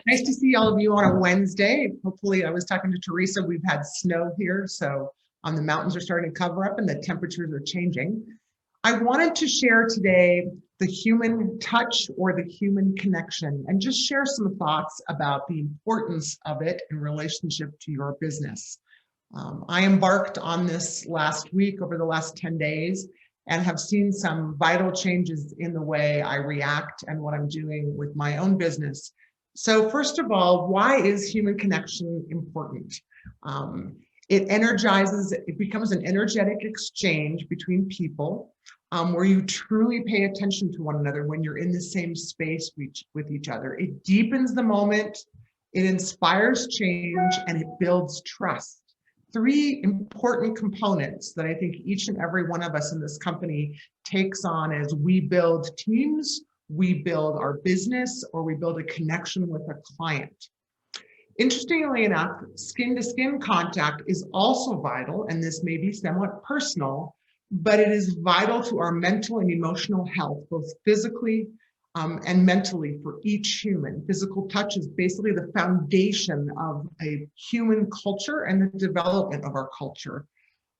Nice to see all of you on a Wednesday. Hopefully, I was talking to Teresa, we've had snow here, so the mountains are starting to cover up and the temperatures are changing. I wanted to share today the human touch or the human connection and just share some thoughts about the importance of it in relationship to your business. I embarked on this last week, over the last 10 days, and have seen some vital changes in the way I react and what I'm doing with my own business. So first of all, why is human connection important? It energizes, it becomes an energetic exchange between people where you truly pay attention to one another when you're in the same space with each other. It deepens the moment, it inspires change, and it builds trust. Three important components that I think each and every one of us in this company takes on as we build teams, we build our business, or we build a connection with a client. Interestingly enough, skin-to-skin contact is also vital, and this may be somewhat personal, but it is vital to our mental and emotional health, both physically and mentally for each human. Physical touch is basically the foundation of a human culture and the development of our culture.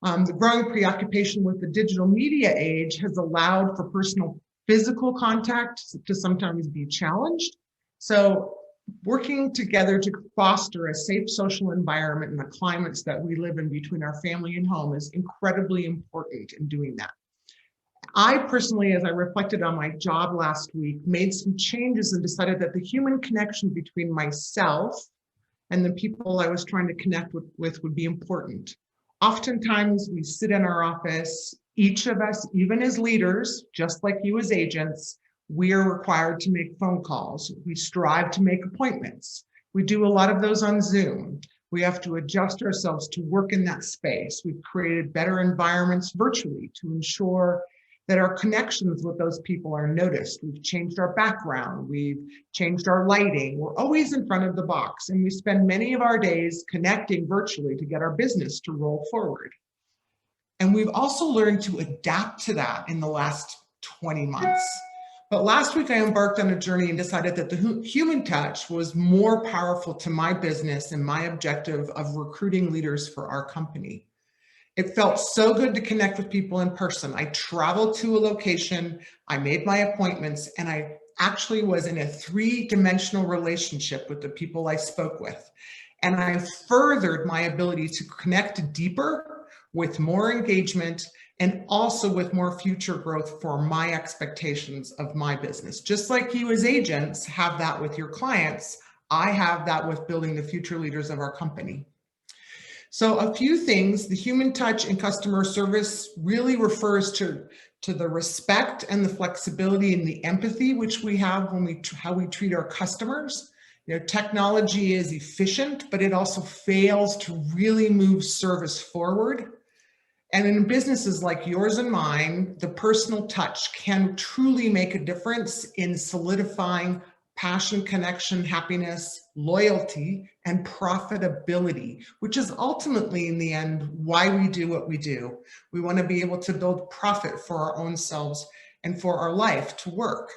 The growing preoccupation with the digital media age has allowed for personal physical contact to sometimes be challenged. So working together to foster a safe social environment in the climates that we live in between our family and home is incredibly important in doing that. I personally, as I reflected on my job last week, made some changes and decided that the human connection between myself and the people I was trying to connect with would be important. Oftentimes we sit in our office, each of us, even as leaders, just like you as agents, we are required to make phone calls. We strive to make appointments. We do a lot of those on Zoom. We have to adjust ourselves to work in that space. We've created better environments virtually to ensure that our connections with those people are noticed. We've changed our background, we've changed our lighting. We're always in front of the box, and we spend many of our days connecting virtually to get our business to roll forward. And we've also learned to adapt to that in the last 20 months. But last week I embarked on a journey and decided that the human touch was more powerful to my business and my objective of recruiting leaders for our company. It felt so good to connect with people in person. I traveled to a location, I made my appointments, and I actually was in a three-dimensional relationship with the people I spoke with. And I furthered my ability to connect deeper with more engagement and also with more future growth for my expectations of my business. Just like you as agents have that with your clients, I have that with building the future leaders of our company. So a few things, the human touch in customer service really refers to the respect and the flexibility and the empathy which we have when how we treat our customers. You know, technology is efficient, but it also fails to really move service forward. And in businesses like yours and mine, the personal touch can truly make a difference in solidifying passion, connection, happiness, loyalty, and profitability, which is ultimately in the end why we do what we do. We want to be able to build profit for our own selves and for our life to work.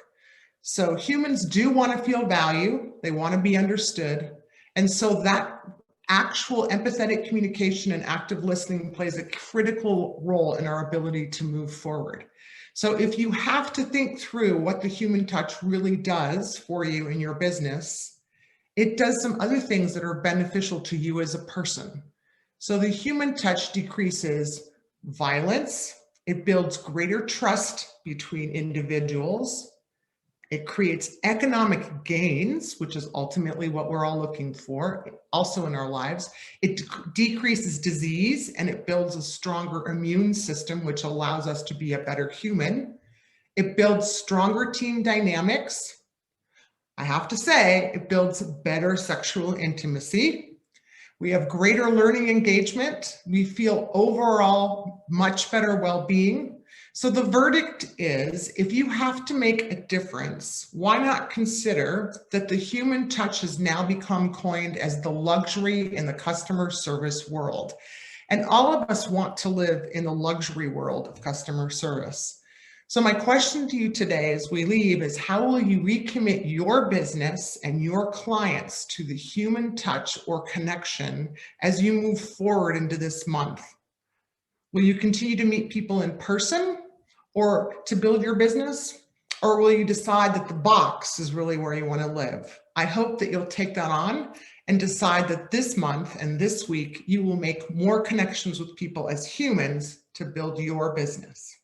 So humans do want to feel value, they want to be understood. And so that actual empathetic communication and active listening plays a critical role in our ability to move forward. So if you have to think through what the human touch really does for you in your business, it does some other things that are beneficial to you as a person. So the human touch decreases violence, it builds greater trust between individuals, it creates economic gains, which is ultimately what we're all looking for, also in our lives. It decreases disease and it builds a stronger immune system, which allows us to be a better human. It builds stronger team dynamics. I have to say, it builds better sexual intimacy. We have greater learning engagement. We feel overall much better well-being. So the verdict is, if you have to make a difference, why not consider that the human touch has now become coined as the luxury in the customer service world. And all of us want to live in the luxury world of customer service. So my question to you today as we leave is, how will you recommit your business and your clients to the human touch or connection as you move forward into this month? Will you continue to meet people in person or to build your business? Or will you decide that the box is really where you want to live? I hope that you'll take that on and decide that this month and this week, you will make more connections with people as humans to build your business.